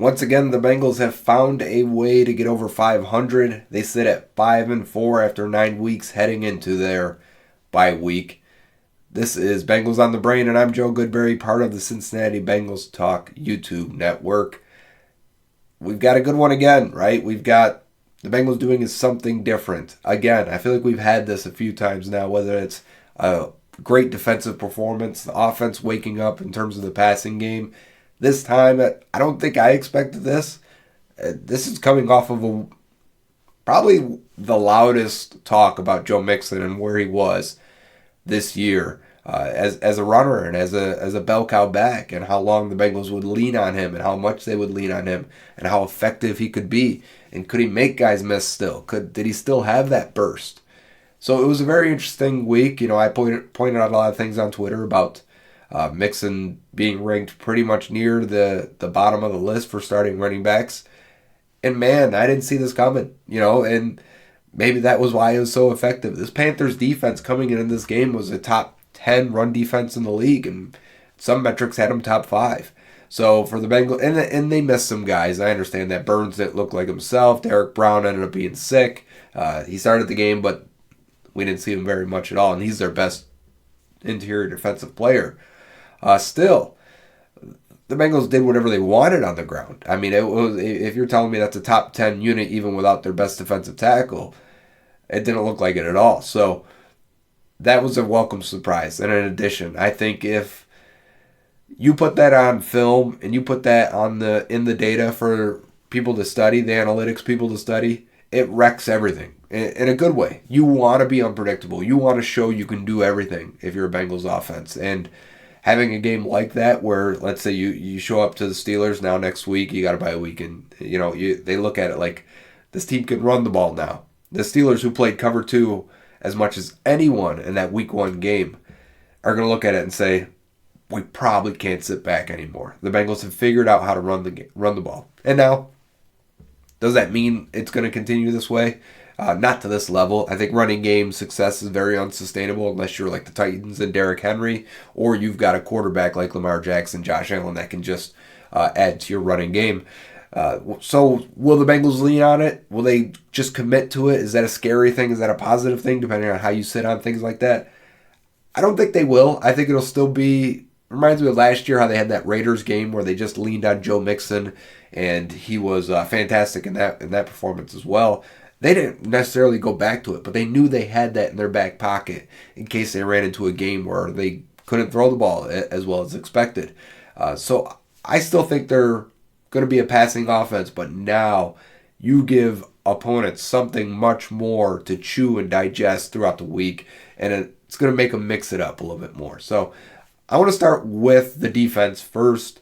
Once again, the Bengals have found a way to get over 500. They sit at 5-4 after 9 weeks heading into their bye week. This is Bengals on the Brain, and I'm Joe Goodberry, part of the Cincinnati Bengals Talk YouTube network. We've got a good one again, right? We've got the Bengals doing something different. Again, I feel like we've had this a few times now, whether it's a great defensive performance, the offense waking up in terms of the passing game. This time, I don't think I expected this. This is coming off of probably the loudest talk about Joe Mixon and where he was this year as a runner and as a bell cow back, and how long the Bengals would lean on him and how much they would lean on him and how effective he could be. And could he make guys miss still? Did he still have that burst? So it was a very interesting week. You know, I pointed out a lot of things on Twitter about Mixon being ranked pretty much near the bottom of the list for starting running backs. And man, I didn't see this coming, and maybe that was why it was so effective. This Panthers defense coming in this game was a top 10 run defense in the league, and some metrics had them top 5. So for the Bengals, and they missed some guys. I understand that. Burns didn't look like himself. Derek Brown ended up being sick. He started the game, but we didn't see him very much at all, and he's their best interior defensive player. Still, the Bengals did whatever they wanted on the ground. I mean, if you're telling me that's a top 10 unit even without their best defensive tackle, it didn't look like it at all. So that was a welcome surprise. And in addition, I think if you put that on film and you put that in the data for people to study, the analytics people to study, it wrecks everything in a good way. You want to be unpredictable. You want to show you can do everything if you're a Bengals offense. And having a game like that where, let's say you show up to the Steelers now next week, you got to buy a week, and they look at it like this team can run the ball now. The Steelers, who played cover 2 as much as anyone in that week 1 game, are going to look at it and say, we probably can't sit back anymore. The Bengals have figured out how to run the ball. And now, does that mean it's going to continue this way? Not to this level. I think running game success is very unsustainable unless you're like the Titans and Derrick Henry, or you've got a quarterback like Lamar Jackson, Josh Allen that can just add to your running game. So will the Bengals lean on it? Will they just commit to it? Is that a scary thing? Is that a positive thing, depending on how you sit on things like that? I don't think they will. I think it'll still be... Reminds me of last year how they had that Raiders game where they just leaned on Joe Mixon, and he was fantastic in that performance as well. They didn't necessarily go back to it, but they knew they had that in their back pocket in case they ran into a game where they couldn't throw the ball as well as expected. So I still think they're going to be a passing offense, but now you give opponents something much more to chew and digest throughout the week, and it's going to make them mix it up a little bit more. So I want to start with the defense first.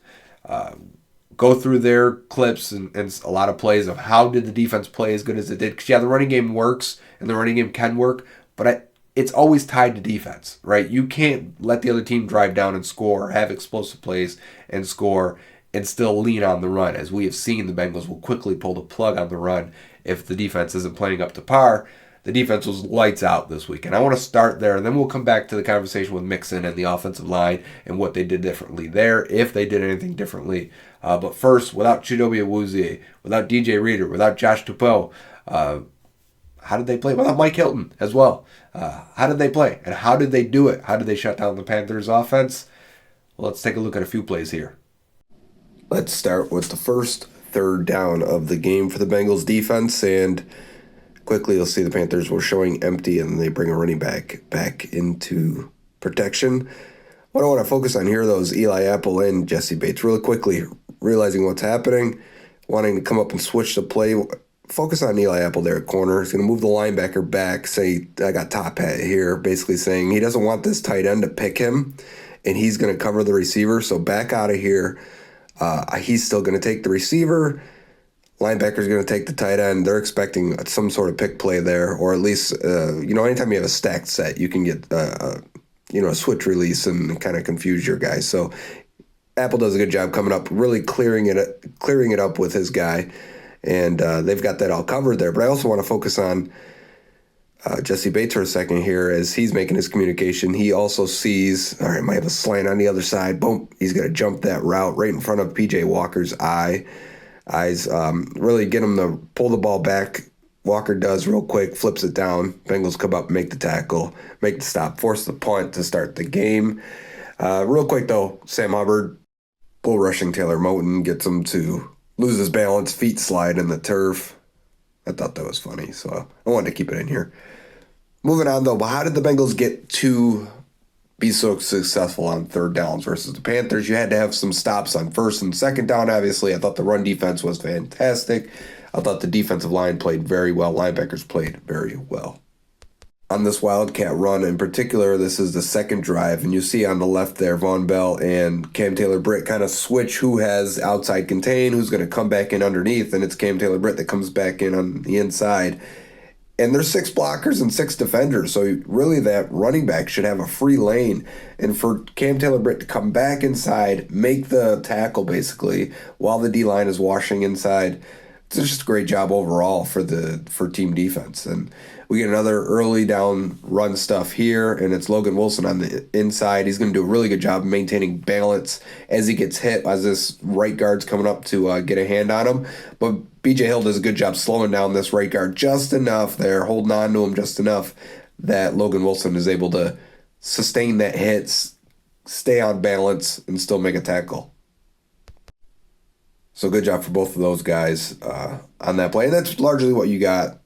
Go through their clips and a lot of plays of how did the defense play as good as it did. Because, the running game works and the running game can work, but it's always tied to defense, right? You can't let the other team drive down and score, have explosive plays and score, and still lean on the run. As we have seen, the Bengals will quickly pull the plug on the run if the defense isn't playing up to par. The defense was lights out this week. And I want to start there, and then we'll come back to the conversation with Mixon and the offensive line and what they did differently there, if they did anything differently. But first, without Chidobe Awuzie, without DJ Reader, without Josh Tupou, how did they play? Without Mike Hilton as well. How did they play? And how did they do it? How did they shut down the Panthers offense? Well, let's take a look at a few plays here. Let's start with the first third down of the game for the Bengals defense, and quickly, you'll see the Panthers were showing empty, and they bring a running back into protection. What I want to focus on here, though, is Eli Apple and Jessie Bates. Really quickly, realizing what's happening, wanting to come up and switch the play. Focus on Eli Apple there at corner. He's going to move the linebacker back, say, I got top hat here, basically saying he doesn't want this tight end to pick him, and he's going to cover the receiver. So back out of here. He's still going to take the receiver. Linebacker's going to take the tight end. They're expecting some sort of pick play there, or at least, anytime you have a stacked set, you can get, a switch release and kind of confuse your guys. So Apple does a good job coming up, really clearing it up with his guy, and they've got that all covered there. But I also want to focus on Jessie Bates for a second here as he's making his communication. He also sees, all right, might have a slant on the other side. Boom, he's going to jump that route right in front of P.J. Walker's eye. eyes. Really get him to pull the ball back. Walker does real quick, flips it down. Bengals come up, make the tackle, make the stop, force the punt to start the game. Real quick, though, Sam Hubbard, bull rushing Taylor Moton, gets him to lose his balance, feet slide in the turf. I thought that was funny, so I wanted to keep it in here. Moving on, though, but how did the Bengals get to be so successful on third downs versus the Panthers? You had to have some stops on first and second down, obviously. I thought the run defense was fantastic. I thought the defensive line played very well. Linebackers played very well. On this Wildcat run in particular, this is the second drive, and you see on the left there, Von Bell and Cam Taylor-Britt kind of switch who has outside contain, who's going to come back in underneath, and it's Cam Taylor-Britt that comes back in on the inside. And there's 6 blockers and 6 defenders, so really that running back should have a free lane. And for Cam Taylor-Britt to come back inside, make the tackle basically, while the D-line is washing inside, it's just a great job overall for team defense. And we get another early down run stuff here, and it's Logan Wilson on the inside. He's going to do a really good job maintaining balance as he gets hit, as this right guard's coming up to get a hand on him. But BJ Hill does a good job slowing down this right guard just enough there, holding on to him just enough that Logan Wilson is able to sustain that hit, stay on balance, and still make a tackle. So good job for both of those guys on that play. And that's largely what you got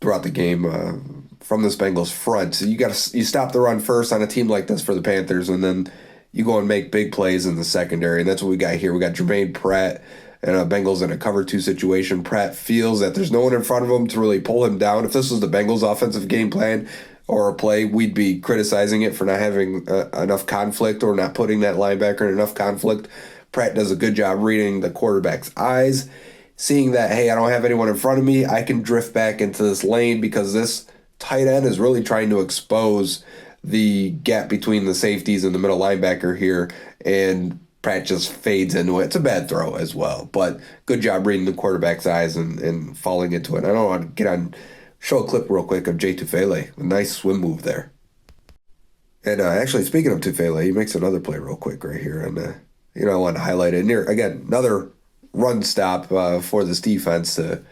throughout the game from this Bengals front. So you stop the run first on a team like this for the Panthers, and then you go and make big plays in the secondary. And that's what we got here. We got Germaine, Pratt, and Bengals in a cover 2 situation. Pratt feels that there's no one in front of him to really pull him down. If this was the Bengals offensive game plan or a play, we'd be criticizing it for not having enough conflict or not putting that linebacker in enough conflict. Pratt does a good job reading the quarterback's eyes, seeing that, hey, I don't have anyone in front of me. I can drift back into this lane because this tight end is really trying to expose the gap between the safeties and the middle linebacker here, and Pratt just fades into it. It's a bad throw as well, but good job reading the quarterback's eyes and falling into it. I don't want to show a clip real quick of Jay Tufele. A nice swim move there. And actually, speaking of Tufele, he makes another play real quick right here, and I wanted to highlight it. And here, again, another run stop for this defense to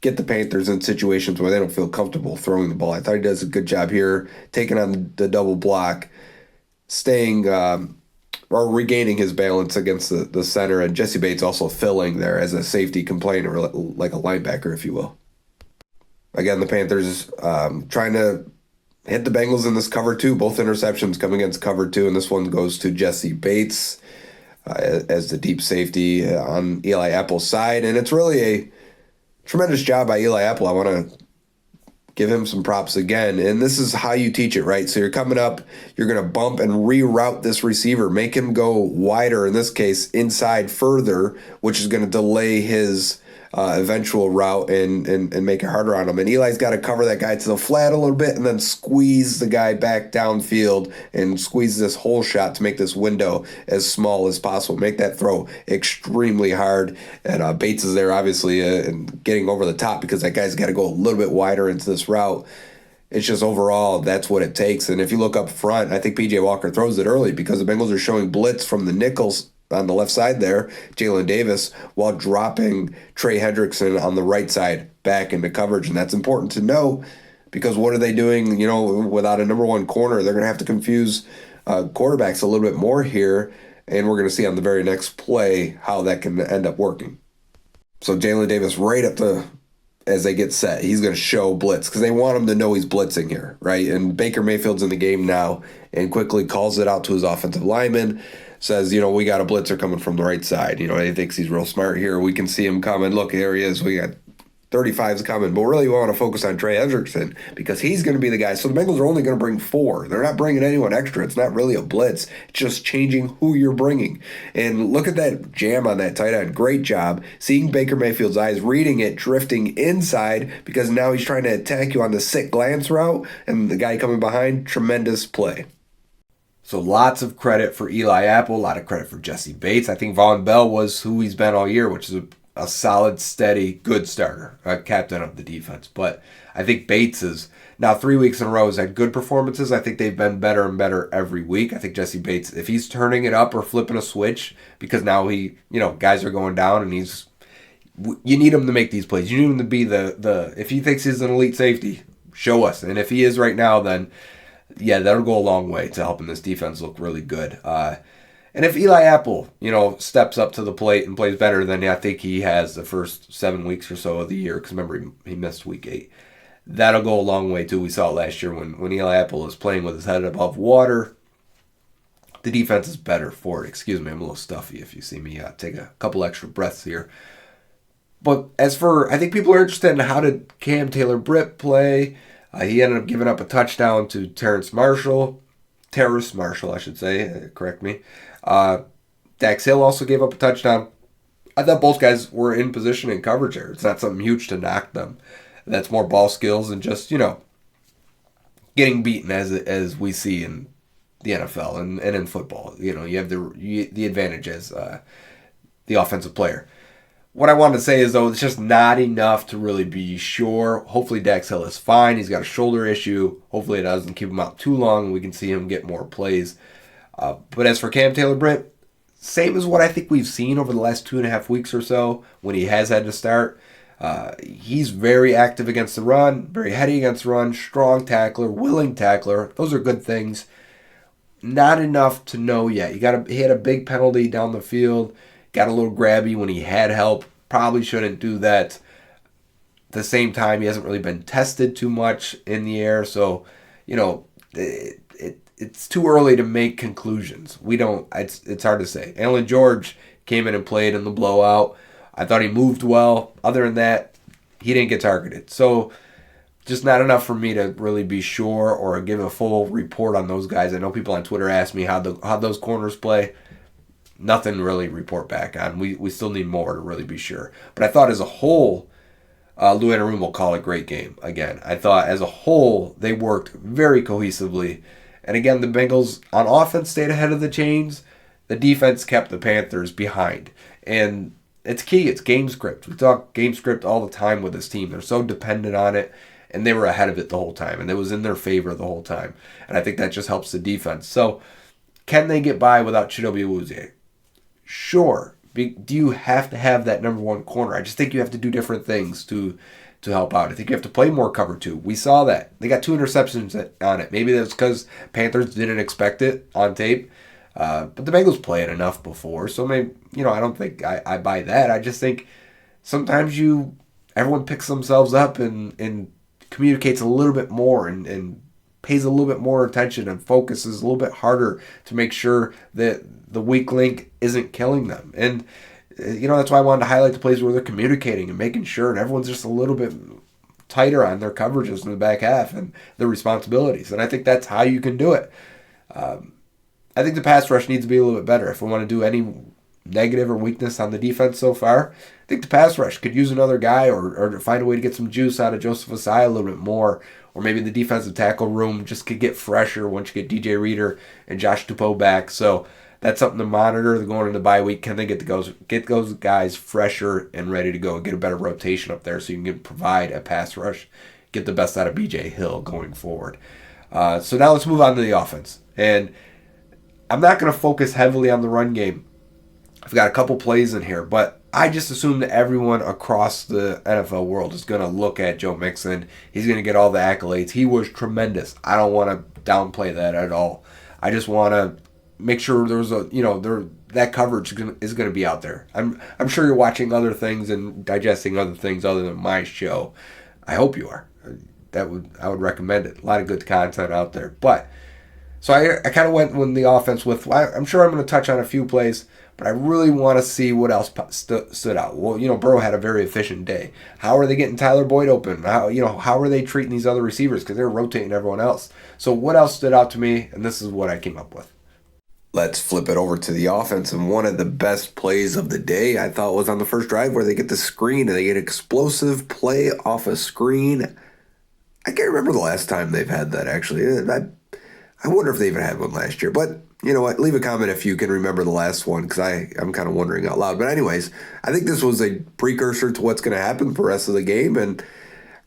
get the Panthers in situations where they don't feel comfortable throwing the ball. I thought he does a good job here, taking on the double block, staying or regaining his balance against the center, and Jessie Bates also filling there as a safety complainer, like a linebacker, if you will. Again, the Panthers trying to hit the Bengals in this cover 2. Both interceptions come against cover 2, and this one goes to Jessie Bates as the deep safety on Eli Apple's side. And it's really a tremendous job by Eli Apple. I want to give him some props again. And this is how you teach it, right? So you're coming up, you're going to bump and reroute this receiver, make him go wider, in this case, inside further, which is going to delay his eventual route and make it harder on him. And Eli's got to cover that guy to the flat a little bit and then squeeze the guy back downfield and squeeze this whole shot to make this window as small as possible. Make that throw extremely hard. And Bates is there, obviously, and getting over the top because that guy's got to go a little bit wider into this route. It's just overall, that's what it takes. And if you look up front, I think P.J. Walker throws it early because the Bengals are showing blitz from the nickels on the left side there, Jalen Davis, while dropping Trey Hendrickson on the right side back into coverage. And that's important to know because what are they doing, without a number 1 corner? They're going to have to confuse quarterbacks a little bit more here, and we're going to see on the very next play how that can end up working. So Jalen Davis right as they get set, he's going to show blitz because they want him to know he's blitzing here, right? And Baker Mayfield's in the game now and quickly calls it out to his offensive lineman, says, we got a blitzer coming from the right side. He thinks he's real smart here. We can see him coming. Look, here he is. We got 35s coming. But really we want to focus on Trey Hendrickson because he's going to be the guy. So the Bengals are only going to bring 4. They're not bringing anyone extra. It's not really a blitz. It's just changing who you're bringing. And look at that jam on that tight end. Great job. Seeing Baker Mayfield's eyes, reading it, drifting inside because now he's trying to attack you on the sit glance route. And the guy coming behind, tremendous play. So lots of credit for Eli Apple, a lot of credit for Jessie Bates. I think Von Bell was who he's been all year, which is a solid, steady, good starter, a captain of the defense. But I think Bates is now 3 weeks in a row has had good performances. I think they've been better and better every week. I think Jessie Bates, if he's turning it up or flipping a switch, because now guys are going down and he's You need him to make these plays. You need him to be the if he thinks he's an elite safety, show us. And if he is right now, then yeah, that'll go a long way to helping this defense look really good. And if Eli Apple, steps up to the plate and plays better than I think he has the first 7 weeks or so of the year, because remember he missed week 8, that'll go a long way too. We saw it last year when Eli Apple is playing with his head above water. The defense is better for it. Excuse me, I'm a little stuffy if you see me take a couple extra breaths here. But as for, I think people are interested in how did Cam Taylor Britt play. He ended up giving up a touchdown to Terrace Marshall, I should say, correct me. Dax Hill also gave up a touchdown. I thought both guys were in position in coverage there. It's not something huge to knock them. That's more ball skills and just, getting beaten as we see in the NFL and in football. You have the advantage as the offensive player. What I wanted to say is, though, it's just not enough to really be sure. Hopefully Dax Hill is fine. He's got a shoulder issue. Hopefully it doesn't keep him out too long and we can see him get more plays. But as for Cam Taylor Britt, same as what I think we've seen over the last 2.5 weeks or so when he has had to start. He's very active against the run, very heady against the run, strong tackler, willing tackler. Those are good things. Not enough to know yet. He had a big penalty down the field. Got a little grabby when he had help. Probably shouldn't do that. At the same time, he hasn't really been tested too much in the air. So, it's too early to make conclusions. It's hard to say. Alan George came in and played in the blowout. I thought he moved well. Other than that, he didn't get targeted. So, just not enough for me to really be sure or give a full report on those guys. I know people on Twitter ask me how those corners play. Nothing really report back on. We still need more to really be sure. But I thought as a whole, Lou Anarumo called a great game again. I thought as a whole, they worked very cohesively. And again, the Bengals on offense stayed ahead of the chains. The defense kept the Panthers behind. And it's key. It's game script. We talk game script all the time with this team. They're so dependent on it. And they were ahead of it the whole time. And it was in their favor the whole time. And I think that just helps the defense. So, can they get by without Chidobe Awuzie? Sure. Do you have to have that number one corner? I just think you have to do different things to help out. I think you have to play more cover 2. We saw that. They got 2 interceptions on it. Maybe that's because Panthers didn't expect it on tape. But the Bengals play it enough before. So maybe, I don't think I buy that. I just think sometimes everyone picks themselves up and communicates a little bit more and pays a little bit more attention and focuses a little bit harder to make sure that the weak link isn't killing them. And, that's why I wanted to highlight the plays where they're communicating and making sure, and everyone's just a little bit tighter on their coverages in the back half and their responsibilities. And I think that's how you can do it. I think the pass rush needs to be a little bit better. If we want to do any negative or weakness on the defense so far, I think the pass rush could use another guy or find a way to get some juice out of Joseph Asai a little bit more. Or maybe the defensive tackle room just could get fresher once you get DJ Reader and Josh Tupou back. So that's something to monitor. They're going into the bye week. Can they get those guys fresher and ready to go? Get a better rotation up there so you can provide a pass rush. Get the best out of BJ Hill going forward. So now let's move on to the offense. And I'm not going to focus heavily on the run game. I've got a couple plays in here, but I just assume that everyone across the NFL world is going to look at Joe Mixon. Going to get all the accolades. He was tremendous. I don't want to downplay that at all. I just want to make sure that coverage is going to be out there. I'm sure you're watching other things and digesting other things other than my show. I hope you are. I would recommend it. A lot of good content out there. But so I kind of went with the offense with. I'm sure I'm going to touch on a few plays. But I really want to see what else stood out. Well, Burrow had a very efficient day. How are they getting Tyler Boyd open? How are they treating these other receivers? Because they're rotating everyone else. So what else stood out to me? And this is what I came up with. Let's flip it over to the offense. And one of the best plays of the day, I thought, was on the first drive where they get the screen and they get explosive play off a screen. I can't remember the last time they've had that, actually. I wonder if they even had one last year. But you know what? Leave a comment if you can remember the last one, because I'm kind of wondering out loud. But anyways, I think this was a precursor to what's going to happen for the rest of the game. And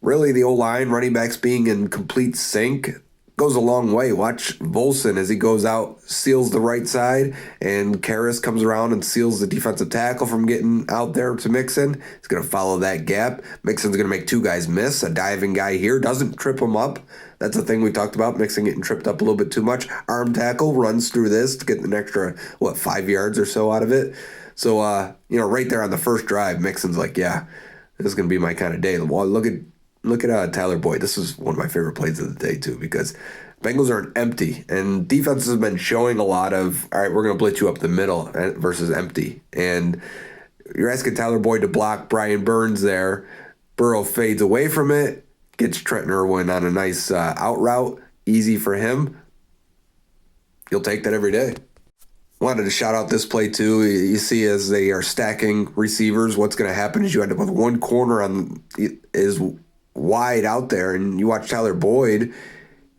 really, the O-line, running backs being in complete sync, goes a long way. Watch Volson as he goes out, seals the right side, and Karras comes around and seals the defensive tackle from getting out there to Mixon. He's going to follow that gap. Mixon's going to make two guys miss. A diving guy here doesn't trip him up. That's the thing we talked about, Mixon getting tripped up a little bit too much. Arm tackle runs through this to get an extra, 5 yards or so out of it. So, right there on the first drive, Mixon's like, yeah, this is going to be my kind of day. Well, look at Tyler Boyd. This was one of my favorite plays of the day, too, because Bengals are empty, and defense has been showing a lot of, all right, we're going to blitz you up the middle versus empty. And you're asking Tyler Boyd to block Brian Burns there. Burrow fades away from it, gets Trent Irwin on a nice out route. Easy for him. You'll take that every day. Wanted to shout out this play too. You see as they are stacking receivers, what's going to happen is you end up with one corner is wide out there, and you watch Tyler Boyd,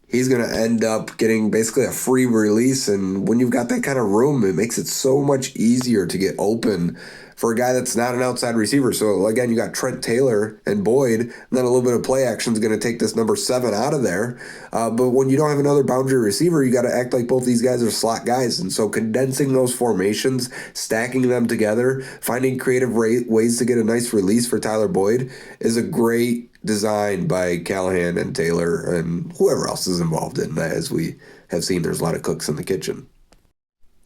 he's going to end up getting basically a free release. And when you've got that kind of room, it makes it so much easier to get open for a guy that's not an outside receiver. So again, you got Trent Taylor and Boyd, and then a little bit of play action is going to take this number 7 out of there. But when you don't have another boundary receiver, you got to act like both these guys are slot guys. And so condensing those formations, stacking them together, finding creative ways to get a nice release for Tyler Boyd is a great design by Callahan and Taylor and whoever else is involved in that. As we have seen, there's a lot of cooks in the kitchen.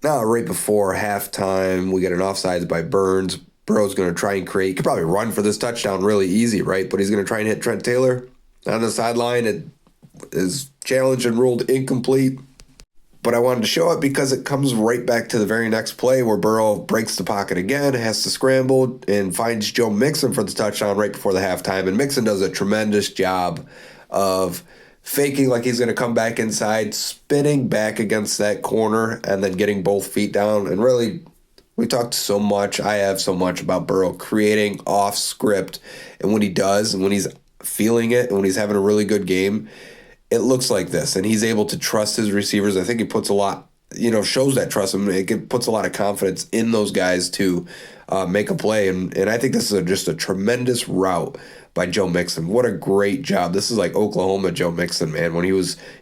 Now, right before halftime, we get an offsides by Burns. Burrow's going to try and create. He could probably run for this touchdown really easy, right? But he's going to try and hit Trent Taylor on the sideline. It is challenged and ruled incomplete. But I wanted to show it because it comes right back to the very next play where Burrow breaks the pocket again, has to scramble, and finds Joe Mixon for the touchdown right before the halftime. And Mixon does a tremendous job of faking like he's going to come back inside, spinning back against that corner, and then getting both feet down. And really, we talked so much, I have so much about Burrow creating off script. And when he does, and when he's feeling it, and when he's having a really good game, it looks like this. And he's able to trust his receivers. I think he puts a lot, shows that trust him. It puts a lot of confidence in those guys to make a play. And I think this is just a tremendous route by Joe Mixon. What a great job. This is like Oklahoma Joe Mixon, man. When he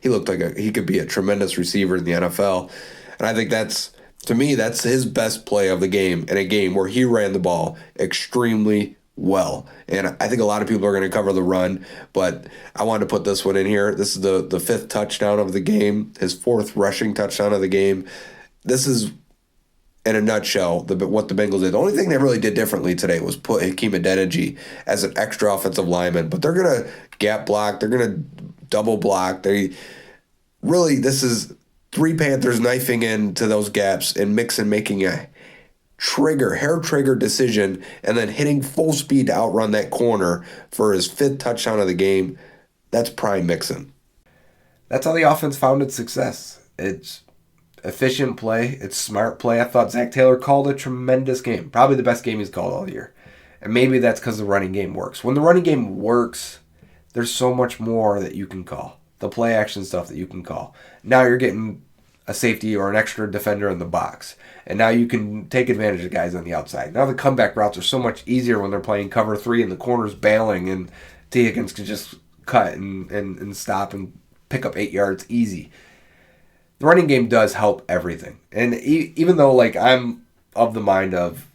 looked like he could be a tremendous receiver in the NFL. And I think that's his best play of the game, in a game where he ran the ball extremely well. And I think a lot of people are going to cover the run, but I wanted to put this one in here. This is the 5th touchdown of the game, his 4th rushing touchdown of the game. This is, in a nutshell, what the Bengals did. The only thing they really did differently today was put Hakeem Adeniji as an extra offensive lineman. But they're going to gap block. They're going to double block. This is 3 Panthers knifing into those gaps and Mixon making a hair trigger decision and then hitting full speed to outrun that corner for his 5th touchdown of the game. That's prime Mixon. That's how the offense found its success. It's efficient play. It's smart play. I thought Zach Taylor called a tremendous game. Probably the best game he's called all year. And maybe that's because the running game works. When the running game works, there's so much more that you can call. The play action stuff that you can call. Now you're getting a safety or an extra defender in the box. And now you can take advantage of guys on the outside. Now the comeback routes are so much easier when they're playing cover 3 and the corner's bailing and T. Higgins can just cut and stop and pick up 8 yards easy. The running game does help everything. And even though I'm of the mind of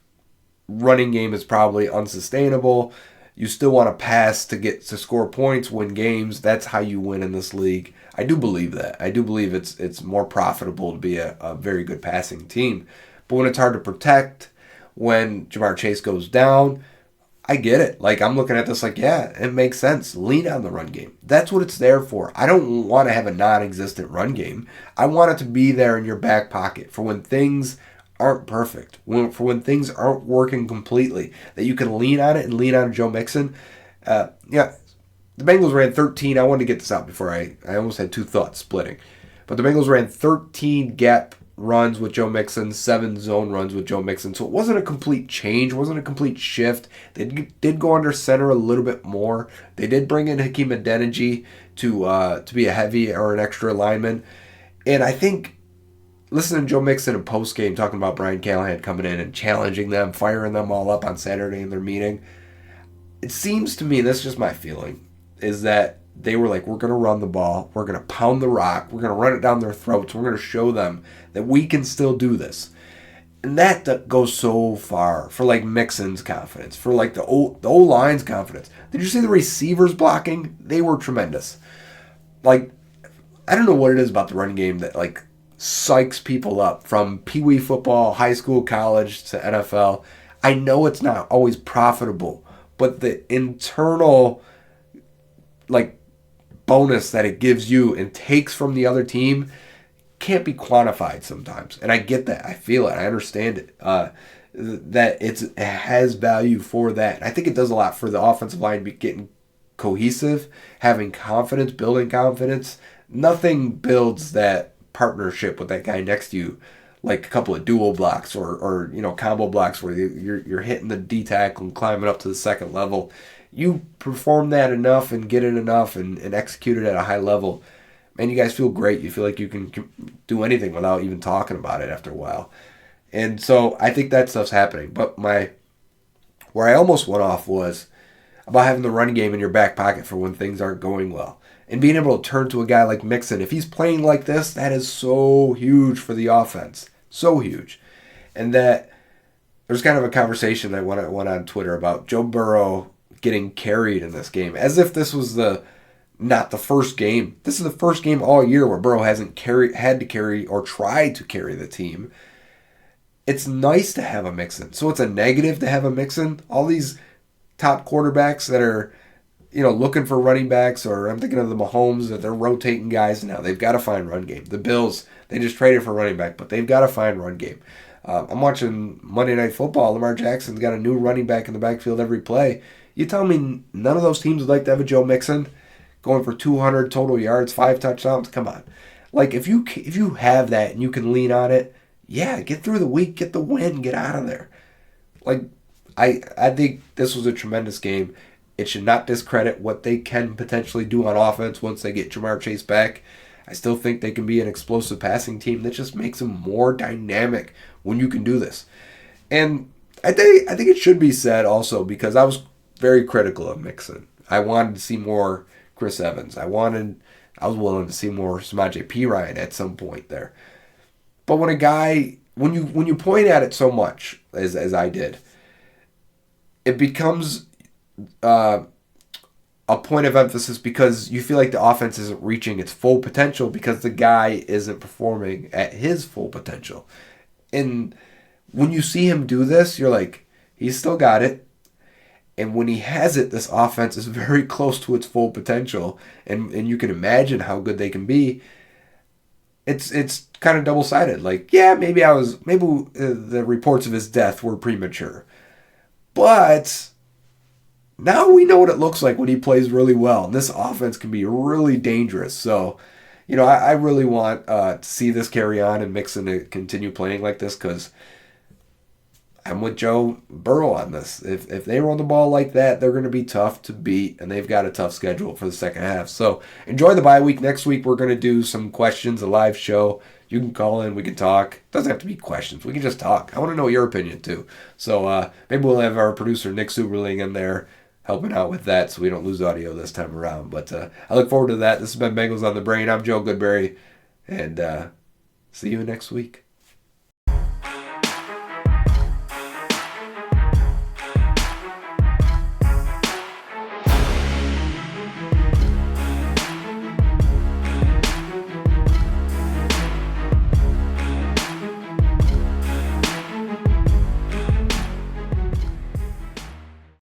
running game is probably unsustainable, you still want to pass to score points, win games. That's how you win in this league. I do believe that. I do believe it's more profitable to be a very good passing team. But when it's hard to protect, when Jamar Chase goes down, I get it. I'm looking at this yeah, it makes sense. Lean on the run game. That's what it's there for. I don't want to have a non-existent run game. I want it to be there in your back pocket for when things aren't perfect, for when things aren't working completely, that you can lean on it and lean on Joe Mixon. The Bengals ran 13. I wanted to get this out before I almost had 2 thoughts splitting. But the Bengals ran 13 gap runs with Joe Mixon, 7 zone runs with Joe Mixon. So it wasn't a complete change. It wasn't a complete shift. They did go under center a little bit more. They did bring in Hakeem Adeniji to be a heavy or an extra lineman. And I think listening to Joe Mixon in postgame talking about Brian Callahan coming in and challenging them, firing them all up on Saturday in their meeting, it seems to me, that's just my feeling, is that they were like, we're going to run the ball. We're going to pound the rock. We're going to run it down their throats. We're going to show them that we can still do this. And that goes so far for like Mixon's confidence, for like the O-line's confidence. Did you see the receivers blocking? They were tremendous. Like, I don't know what it is about the running game that like psychs people up from pee-wee football, high school, college to NFL. I know it's not always profitable, but the internal like bonus that it gives you and takes from the other team can't be quantified sometimes. And I get that. I feel it. I understand it. That it has value for that. And I think it does a lot for the offensive line getting cohesive, having confidence, building confidence. Nothing builds that partnership with that guy next to you like a couple of dual blocks or combo blocks where you're hitting the D tackle and climbing up to the second level. You perform that enough and get it enough and execute it at a high level, man, you guys feel great. You feel like you can do anything without even talking about it after a while. And so I think that stuff's happening. But where I almost went off was about having the running game in your back pocket for when things aren't going well. And being able to turn to a guy like Mixon. If he's playing like this, that is so huge for the offense. So huge. And that there's kind of a conversation that went on Twitter about Joe Burrow getting carried in this game. As if this was not the first game. This is the first game all year where Burrow hasn't had to carry or tried to carry the team. It's nice to have a Mixon. So it's a negative to have a Mixon. All these top quarterbacks that are, looking for running backs, or I'm thinking of the Mahomes that they're rotating guys now. They've got to find run game. The Bills, they just traded for running back, but they've got to find run game. I'm watching Monday Night Football. Lamar Jackson's got a new running back in the backfield every play. You tell me none of those teams would like to have a Joe Mixon going for 200 total yards, 5 touchdowns? Come on. Like, if you have that and you can lean on it, yeah, get through the week, get the win, get out of there. Like, I think this was a tremendous game. It should not discredit what they can potentially do on offense once they get Jamar Chase back. I still think they can be an explosive passing team that just makes them more dynamic when you can do this. And I think it should be said also, because I was very critical of Mixon. I wanted to see more Chris Evans. I was willing to see more Samaje Perine at some point there. But when you point at it so much as I did, it becomes a point of emphasis because you feel like the offense isn't reaching its full potential because the guy isn't performing at his full potential. And when you see him do this, you're like, he's still got it. And when he has it, this offense is very close to its full potential. And you can imagine how good they can be. It's kind of double-sided. Like, yeah, maybe the reports of his death were premature. But now we know what it looks like when he plays really well. And this offense can be really dangerous. So, I really want to see this carry on and Mixon to continue playing like this, because I'm with Joe Burrow on this. If they run the ball like that, they're going to be tough to beat, and they've got a tough schedule for the second half. So enjoy the bye week. Next week, we're going to do some questions, a live show. You can call in. We can talk. It doesn't have to be questions. We can just talk. I want to know your opinion, too. So maybe we'll have our producer, Nick Superling, in there helping out with that so we don't lose audio this time around. But I look forward to that. This has been Bengals on the Brain. I'm Joe Goodberry, and see you next week.